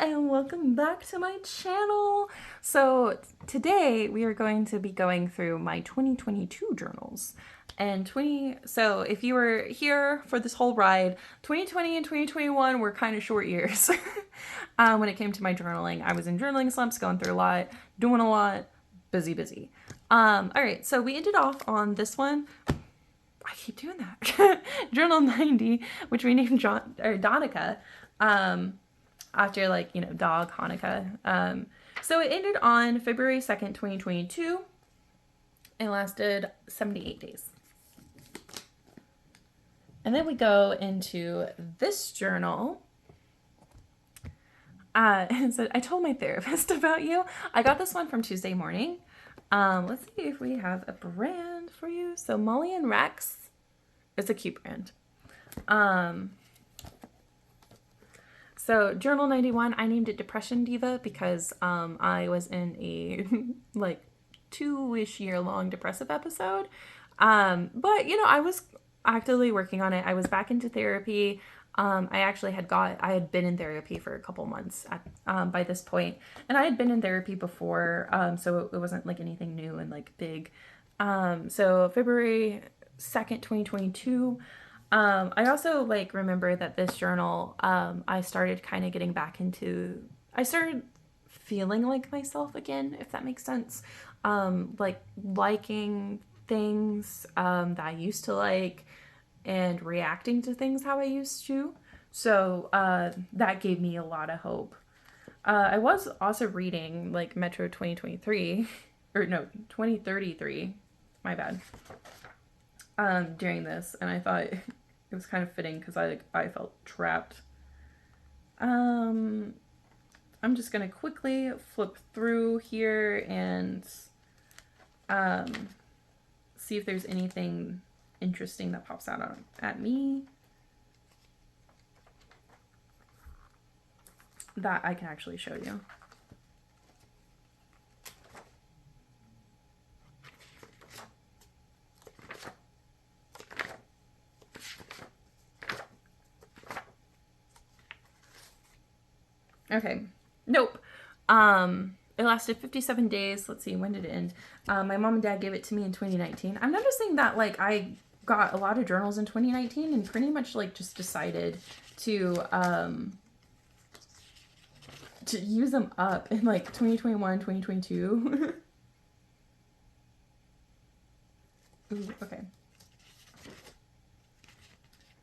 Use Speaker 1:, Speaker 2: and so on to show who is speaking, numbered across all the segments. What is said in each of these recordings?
Speaker 1: and welcome back to my channel. So today we are going to be going through my 2022 journals. And so if you were here for this whole ride, 2020 and 2021 were kind of short years. When it came to my journaling, I was in journaling slumps, going through a lot, doing a lot, busy. All right, so we ended off on this one. I keep doing that. Journal 90, which we named Donica. After dog Hanukkah. So it ended on February 2nd, 2022 and lasted 78 days. And then we go into this journal. And so I told my therapist about you. I got this one from Tuesday morning. Let's see if we have a brand for you. So Molly and Rex. It's a cute brand. So Journal 91, I named it Depression Diva because I was in a 2-ish year long depressive episode. But I was actively working on it. I was back into therapy. I had been in therapy for a couple months by this point, and I had been in therapy before, so it wasn't anything new and big. So February 2nd, 2022. I also remember that this journal, I started kind of getting back into, I started feeling like myself again, if that makes sense. Liking things that I used to like and reacting to things how I used to. So that gave me a lot of hope. I was also reading Metro 2023, or no, 2033, my bad, during this, and I thought it was kind of fitting because I felt trapped. I'm just gonna quickly flip through here and see if there's anything interesting that pops out at me that I can actually show you. Okay, nope. It lasted 57 days. Let's see, when did it end? My mom and dad gave it to me in 2019. I'm noticing that I got a lot of journals in 2019 and pretty much just decided to use them up in 2021, 2022. Ooh, okay.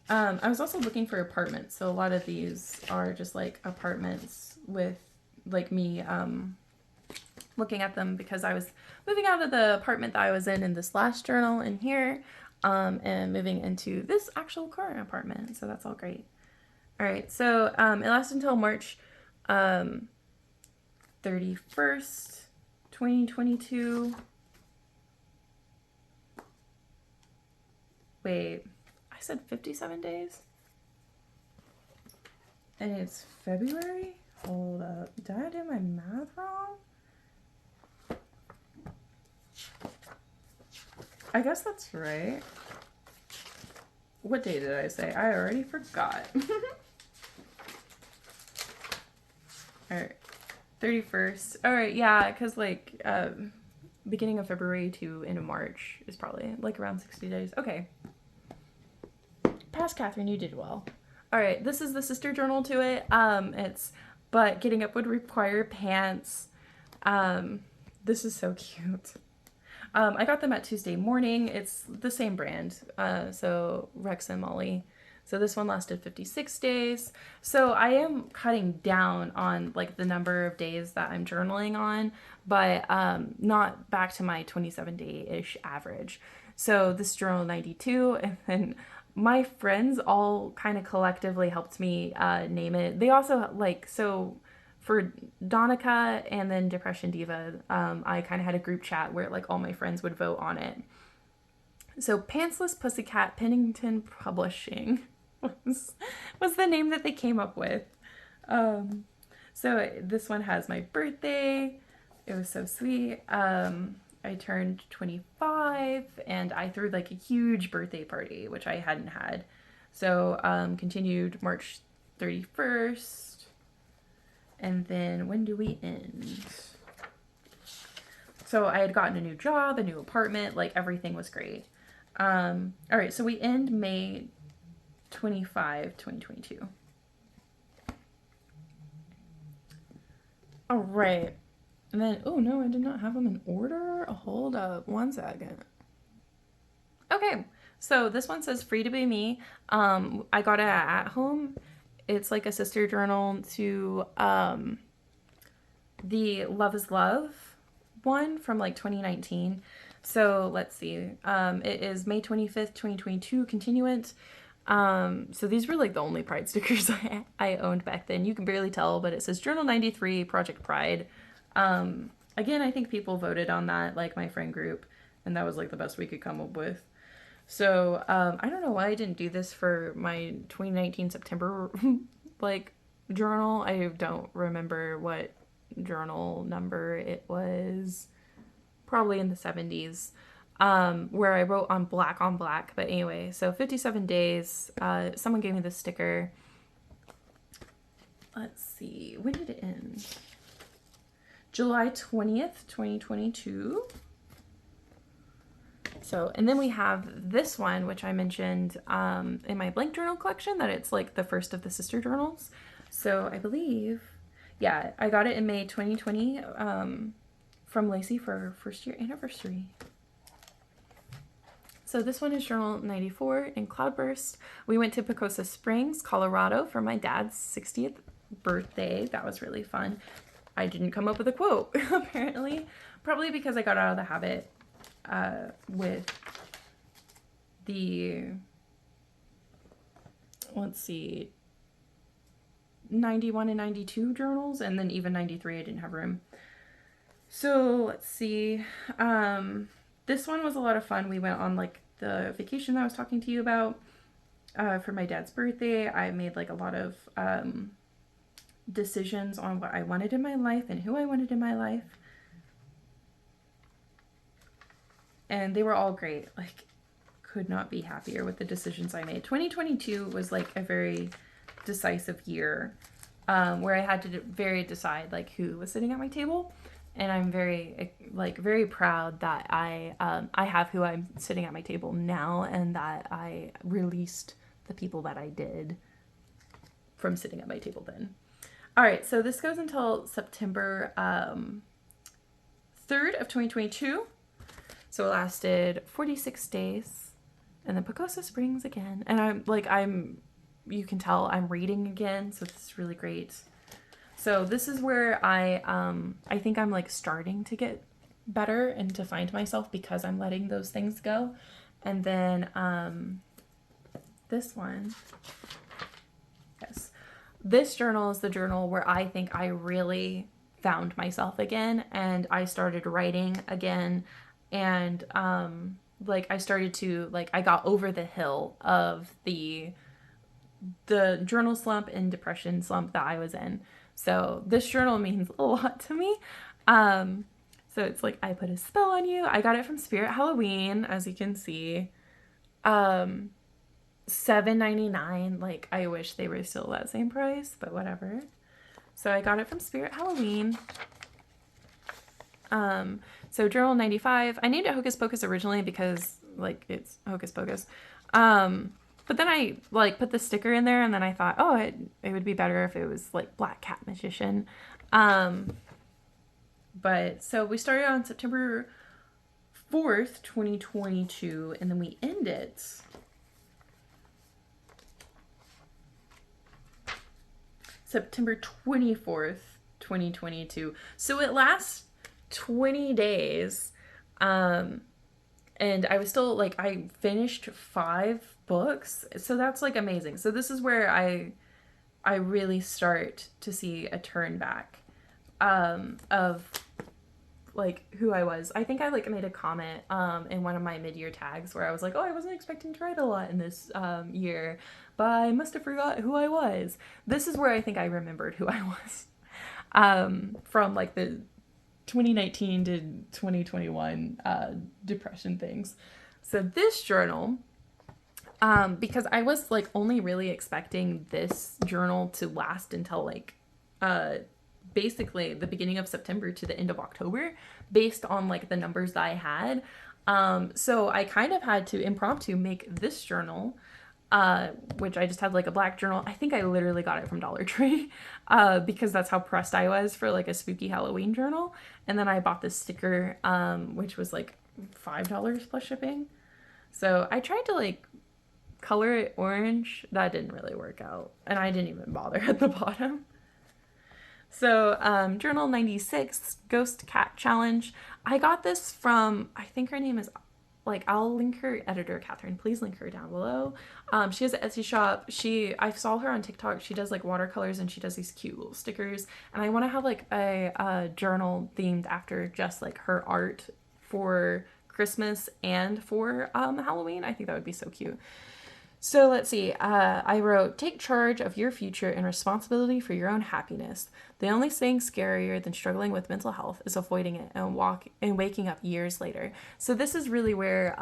Speaker 1: I was also looking for apartments, so a lot of these are just apartments with me looking at them because I was moving out of the apartment that I was in this last journal in here, and moving into this actual current apartment, so that's all great. All right, so it lasted until March 31st, 2022. Wait, I said 57 days? And it's February? Hold up. Did I do my math wrong? I guess that's right. What day did I say? I already forgot. Alright. 31st. Alright, yeah, because beginning of February to end of March is probably around 60 days. Okay. Pass Catherine, you did well. Alright, this is the sister journal to it. But getting up would require pants. This is so cute. I got them at Tuesday morning. It's the same brand. So Rex and Molly. So this one lasted 56 days. So I am cutting down on the number of days that I'm journaling on, but not back to my 27-day-ish average. So this journal 92, and then my friends all kind of collectively helped me name it. They also so for Donica and then Depression Diva, I kind of had a group chat where all my friends would vote on it. So Pantsless Pussycat Pennington Publishing was the name that they came up with. So this one has my birthday. It was so sweet. I turned 25 and I threw a huge birthday party, which I hadn't had. So continued March 31st. And then when do we end? So I had gotten a new job, a new apartment, like everything was great. All right, so we end May 25, 2022. All right. And then, oh no, I did not have them in order. Hold up one second. Okay, so this one says Free to Be Me. I got it at home. It's like a sister journal to the Love is Love one from like 2019. So let's see. It is May 25th, 2022, continuant. So these were like the only Pride stickers I owned back then. You can barely tell, but it says Journal 93, Project Pride. Again, I think people voted on that, like my friend group, and that was like the best we could come up with. So I don't know why I didn't do this for my 2019 September like journal. I don't remember what journal number it was. Probably in the 70s. Where I wrote on black. But anyway, so 57 days. Someone gave me this sticker. Let's see. When did it end? July 20th, 2022. So, and then we have this one, which I mentioned in my blank journal collection, that it's like the first of the sister journals. So I believe, yeah, I got it in May 2020 from Lacey for her first year anniversary. So this one is Journal 94 in Cloudburst. We went to Pacosa Springs, Colorado for my dad's 60th birthday. That was really fun. I didn't come up with a quote, apparently. Probably because I got out of the habit with the, let's see, 91 and 92 journals, and then even 93 I didn't have room. So let's see. This one was a lot of fun. We went on like the vacation that I was talking to you about for my dad's birthday. I made like a lot of decisions on what I wanted in my life and who I wanted in my life. And they were all great. Like, could not be happier with the decisions I made. 2022 was like a very decisive year where I had to very decide like who was sitting at my table. And I'm very proud that I have who I'm sitting at my table now, and that I released the people that I did from sitting at my table then. All right, so this goes until September 3rd of 2022. So it lasted 46 days, and then Pacosa Springs again. And you can tell I'm reading again, so this is really great. So this is where I think I'm like starting to get better and to find myself because I'm letting those things go. And then this one, yes, this journal is the journal where I think I really found myself again, and I started writing again. And I started to I got over the hill of the journal slump and depression slump that I was in. So this journal means a lot to me. So it's like I put a spell on you. I got it from Spirit Halloween, as you can see. $7.99. Like, I wish they were still that same price, but whatever. So I got it from Spirit Halloween. So Journal 95. I named it Hocus Pocus originally because it's Hocus Pocus. But then I put the sticker in there, and then I thought, oh, it would be better if it was like Black Cat Magician. But so we started on September 4th, 2022, and then we end it September 24th, 2022. So it lasts 20 days. And I was still I finished 5 books. So that's amazing. So this is where I really start to see a turn back of who I was. I think I made a comment in one of my mid-year tags where I was like, oh, I wasn't expecting to write a lot in this year, but I must have forgot who I was. This is where I think I remembered who I was from the 2019 to 2021 depression things. So this journal, because I was only really expecting this journal to last until basically the beginning of September to the end of October based on like the numbers that I had. So I kind of had to impromptu make this journal, which I just had like a black journal. I think I literally got it from Dollar Tree because that's how pressed I was for like a spooky Halloween journal. And then I bought this sticker, which was like $5 plus shipping. So I tried to like color it orange. That didn't really work out. And I didn't even bother at the bottom. So, Journal 96, Ghost Cat Challenge. I got this from, I think her name is, like, I'll link her editor, Catherine. Please link her down below. She has an Etsy shop. I saw her on TikTok. She does, like, watercolors and she does these cute little stickers. And I want to have, like, a journal themed after just, like, her art for Christmas and for Halloween. I think that would be so cute. So let's see. I wrote, take charge of your future and responsibility for your own happiness. The only thing scarier than struggling with mental health is avoiding it and waking up years later. So this is really where,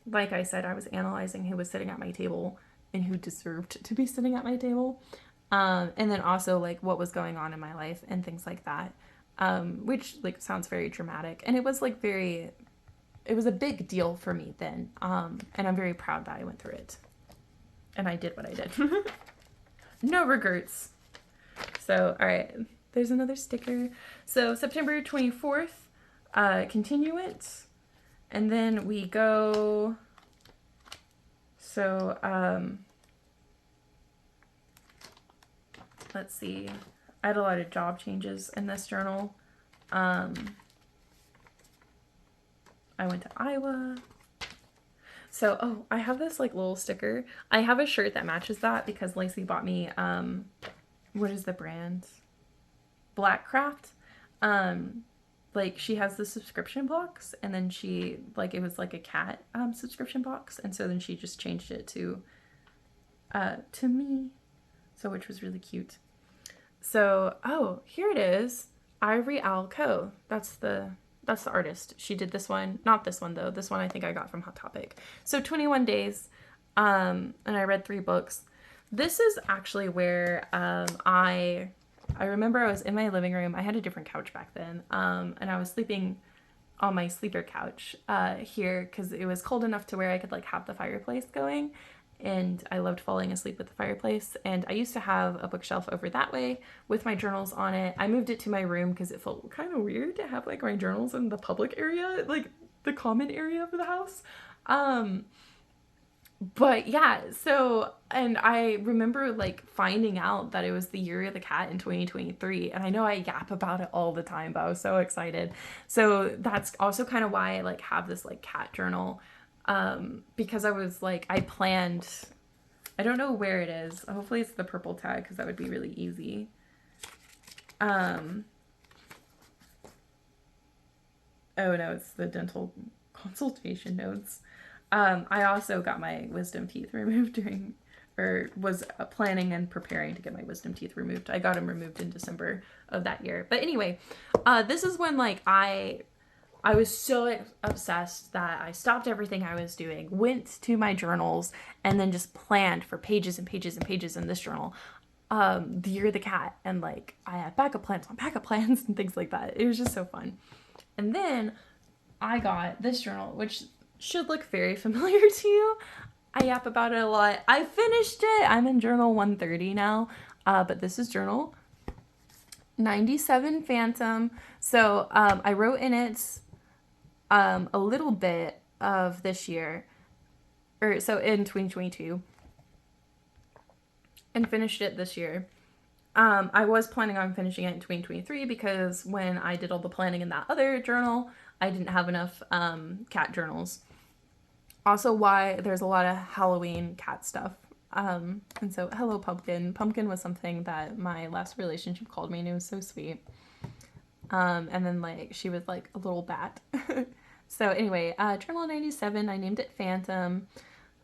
Speaker 1: like I said, I was analyzing who was sitting at my table and who deserved to be sitting at my table. And then also like what was going on in my life and things like that, which like sounds very dramatic. And it was like it was a big deal for me then. And I'm very proud that I went through it. And I did what I did. No regrets. So, all right. There's another sticker. So, September 24th, continue it. And then we go... So, let's see. I had a lot of job changes in this journal. I went to Iowa. So, oh, I have this like little sticker. I have a shirt that matches that because Lacey bought me, what is the brand? Blackcraft. Like she has the subscription box and then she, like it was like a cat subscription box. And so then she just changed it to me. So, which was really cute. So, oh, here it is. Ivory Owl Co. That's the artist. She did this one. Not this one, though. This one I think I got from Hot Topic. So 21 days, and I read 3 books. This is actually where I remember I was in my living room. I had a different couch back then, and I was sleeping on my sleeper couch here because it was cold enough to where I could like have the fireplace going. And I loved falling asleep with the fireplace. And I used to have a bookshelf over that way with my journals on it. I moved it to my room because it felt kind of weird to have like my journals in the public area, like the common area of the house. But yeah, so, and I remember like finding out that it was the year of the cat in 2023. And I know I yap about it all the time, but I was so excited. So that's also kind of why I like have this like cat journal. Because I was like, I planned, I don't know where it is. Hopefully it's the purple tag because that would be really easy. Oh no, it's the dental consultation notes. I also got my wisdom teeth removed was planning and preparing to get my wisdom teeth removed. I got them removed in December of that year. But anyway, this is when like I was so obsessed that I stopped everything I was doing, went to my journals, and then just planned for pages and pages and pages in this journal. The year of the cat. And like I had backup plans on backup plans and things like that. It was just so fun. And then I got this journal, which should look very familiar to you. I yap about it a lot. I finished it. I'm in journal 130 now. But this is journal 97 Phantom. So I wrote in it a little bit of this year, or so in 2022, and finished it this year. I was planning on finishing it in 2023 because when I did all the planning in that other journal, I didn't have enough cat journals. Also why there's a lot of Halloween cat stuff. And so, hello, Pumpkin. Pumpkin was something that my last relationship called me, and it was so sweet. And then, like, she was, like, a little bat. So, anyway, Journal 97, I named it Phantom.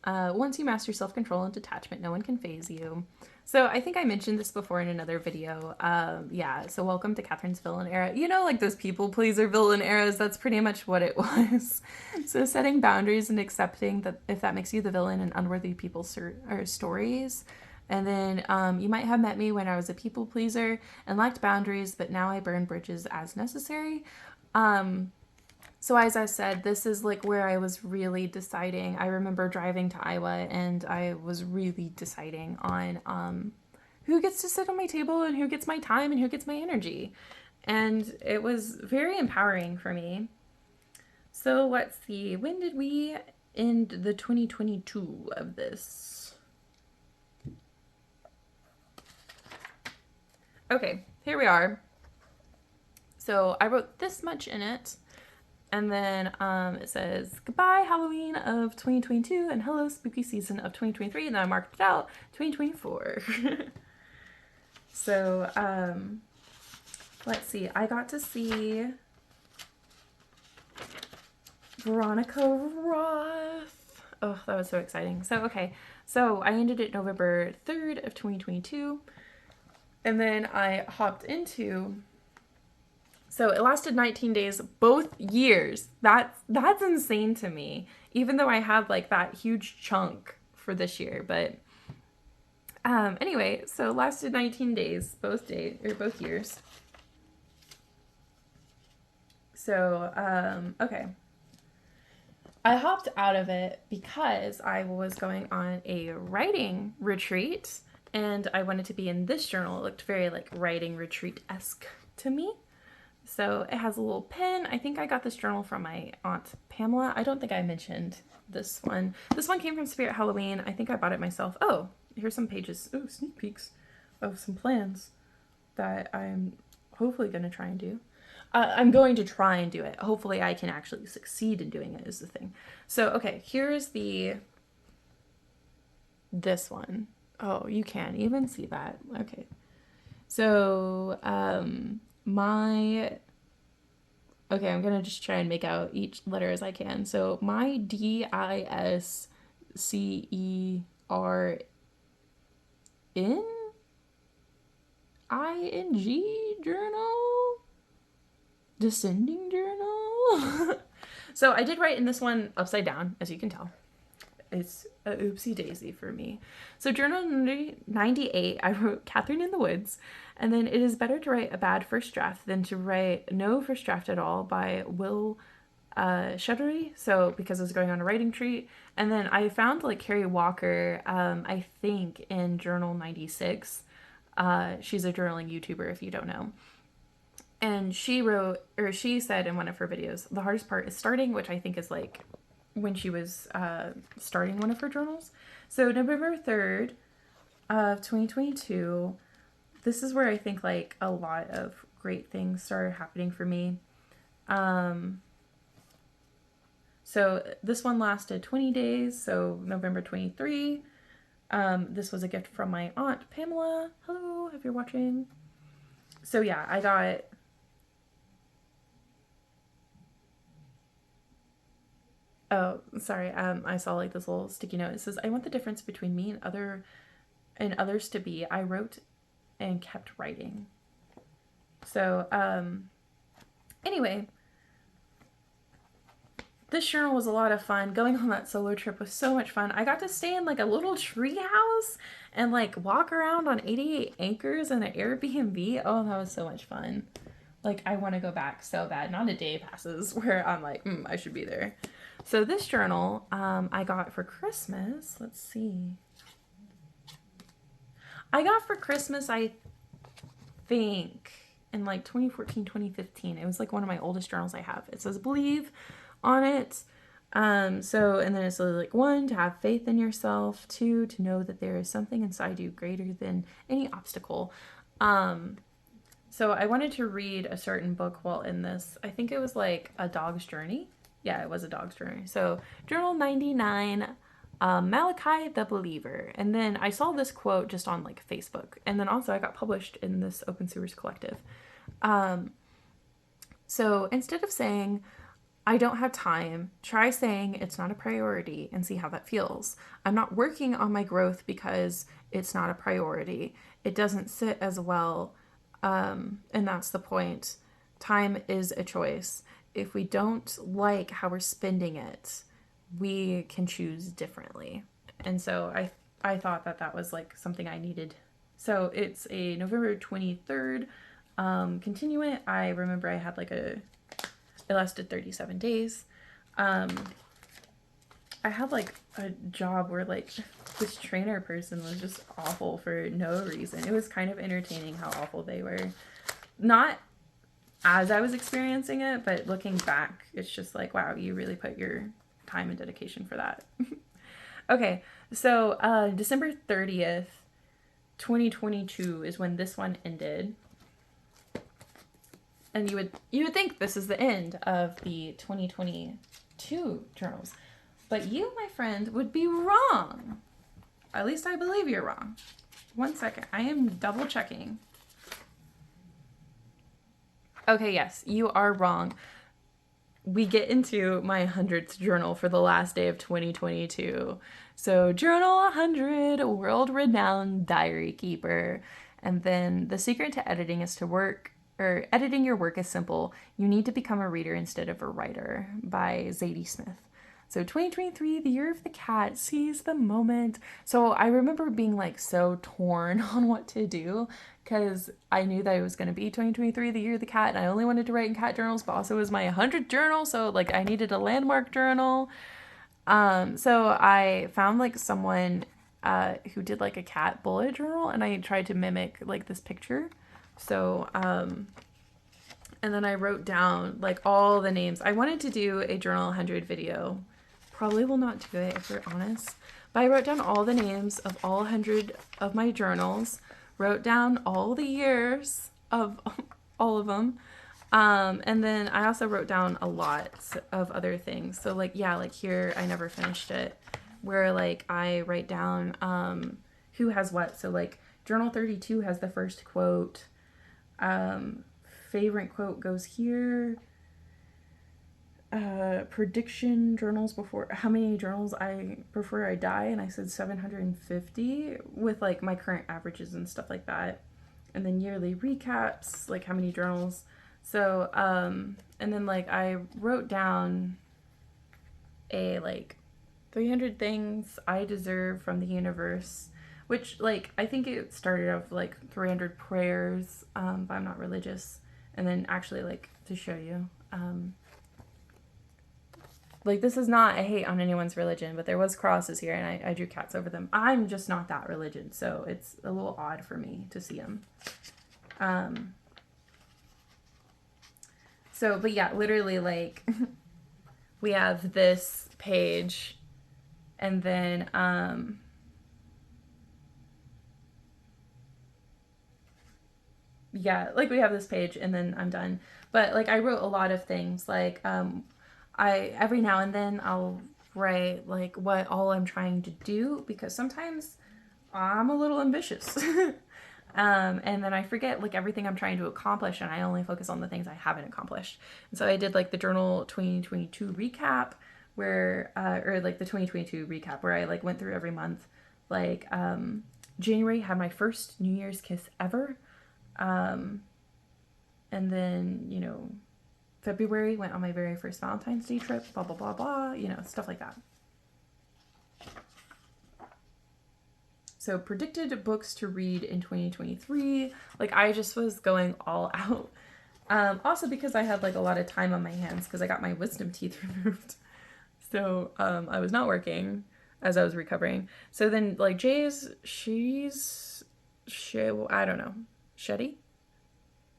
Speaker 1: Once you master self-control and detachment, no one can faze you. So, I think I mentioned this before in another video. Yeah, so welcome to Catherine's villain era. You know, like, those people pleaser villain eras, that's pretty much what it was. So, setting boundaries and accepting that if that makes you the villain in unworthy people's stories, And then you might have met me when I was a people pleaser and lacked boundaries, but now I burn bridges as necessary. So as I said, this is like where I was really deciding. I remember driving to Iowa and I was really deciding on who gets to sit on my table and who gets my time and who gets my energy. And it was very empowering for me. So let's see, when did we end the 2022 of this? Okay, here we are. So I wrote this much in it. And then it says, goodbye Halloween of 2022 and hello spooky season of 2023. And then I marked it out, 2024. So let's see. I got to see Veronica Roth. Oh, that was so exciting. So, okay. So I ended it November 3rd of 2022. And then I hopped into... So it lasted 19 days, both years. That's insane to me. Even though I had like that huge chunk for this year, but anyway, so it lasted 19 days, both years. So okay. I hopped out of it because I was going on a writing retreat and I wanted to be in this journal. It looked very like writing retreat-esque to me. So it has a little pen. I think I got this journal from my aunt Pamela. I don't think I mentioned this one. This one came from Spirit Halloween. I think I bought it myself. Oh, here's some pages. Oh, sneak peeks of some plans that I'm hopefully going to try and do. I'm going to try and do it. Hopefully I can actually succeed in doing it is the thing. So, okay, here's this one. Oh, you can even see that. Okay. So, okay, I'm gonna just try and make out each letter as I can. So my DISCERNING journal? Descending journal? So I did write in this one upside down, as you can tell. It's a oopsie daisy for me. So journal 98, I wrote Catherine in the Woods. And then it is better to write a bad first draft than to write no first draft at all by Will Shuddery. So because I was going on a writing treat. And then I found like Carrie Walker, I think in journal 96. She's a journaling YouTuber if you don't know. And she said in one of her videos, the hardest part is starting, which I think is like when she was starting one of her journals. So November 3rd of 2022, this is where I think like a lot of great things started happening for me. So this one lasted 20 days, so November 23. This was a gift from my aunt Pamela. Hello, if you're watching. So yeah, I got... Oh, sorry. I saw like this little sticky note. It says, I want the difference between me and others to be. I wrote and kept writing. So, anyway, this journal was a lot of fun. Going on that solo trip was so much fun. I got to stay in like a little tree house and like walk around on 88 acres in an Airbnb. Oh, that was so much fun. Like, I want to go back so bad. Not a day passes where I'm like, I should be there. So this journal I got for Christmas. Let's see. I got for Christmas, I think, in like 2014, 2015. It was like one of my oldest journals I have. It says believe on it. And then it's like 1, to have faith in yourself. 2, to know that there is something inside you greater than any obstacle. So I wanted to read a certain book while in this. I think it was like A Dog's Journey. Yeah, it was A Dog's Journey. So journal 99, Malachi the Believer. And then I saw this quote just on like Facebook. And then also I got published in this Open Sewers Collective. So instead of saying, I don't have time, try saying it's not a priority and see how that feels. I'm not working on my growth because it's not a priority. It doesn't sit as well. And that's the point. Time is a choice. If we don't like how we're spending it, we can choose differently. And so I thought that that was like something I needed. So it's a November 23rd continuant. I remember I had like it lasted 37 days. I had like a job where like this trainer person was just awful for no reason. It was kind of entertaining how awful they were. Not as I was experiencing it, but looking back, it's just like, wow, you really put your time and dedication for that. Okay, so December 30th, 2022 is when this one ended. And you would think this is the end of the 2022 journals. But you, my friend, would be wrong. At least I believe you're wrong. One second. I am double checking. Okay, yes, you are wrong. We get into my 100th journal for the last day of 2022. So, Journal 100, world-renowned diary keeper. And then the secret to editing is to work, or editing your work is simple. You need to become a reader instead of a writer, by Zadie Smith. So 2023, the year of the cat, seize the moment. So I remember being like so torn on what to do because I knew that it was going to be 2023, the year of the cat, and I only wanted to write in cat journals, but also it was my 100th journal, so like I needed a landmark journal. So I found like someone who did like a cat bullet journal, and I tried to mimic like this picture. So and then I wrote down like all the names. I wanted to do a Journal 100 video. Probably will not do it if we're honest. But I wrote down all the names of all 100 of my journals, wrote down all the years of all of them. And then I also wrote down a lot of other things. So like, yeah, like here, I never finished it, where like I write down who has what. So like Journal 32 has the first quote. Favorite quote goes here. Prediction journals before, how many journals before I die, and I said 750 with like my current averages and stuff like that. And then yearly recaps, like how many journals. So and then like I wrote down a like 300 things I deserve from the universe, which like I think it started off like 300 prayers, but I'm not religious. And then actually like to show you like, this is not a hate on anyone's religion, but there was crosses here, and I drew cats over them. I'm just not that religion, so it's a little odd for me to see them. So, but yeah, literally, like, we have this page, and then, yeah, like, we have this page, and then I'm done. But, like, I wrote a lot of things, like, every now and then I'll write like what all I'm trying to do, because sometimes I'm a little ambitious. And then I forget like everything I'm trying to accomplish, and I only focus on the things I haven't accomplished. And so I did like the Journal 2022 recap where or like the 2022 recap where I like went through every month. Like January had my first New Year's kiss ever. And then, you know, February went on my very first Valentine's Day trip, blah, blah, blah, blah, you know, stuff like that. So predicted books to read in 2023. Like I just was going all out. Also because I had like a lot of time on my hands because I got my wisdom teeth removed. So I was not working as I was recovering. So then like I don't know, Shetty?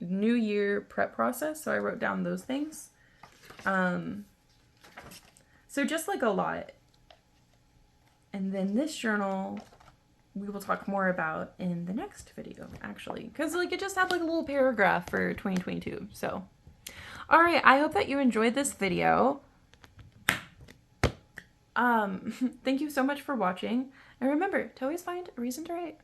Speaker 1: New Year prep process, so I wrote down those things. So just like a lot. And then this journal we will talk more about in the next video, actually, because like it just had like a little paragraph for 2022. So all right, I hope that you enjoyed this video. Thank you so much for watching, and remember to always find a reason to write.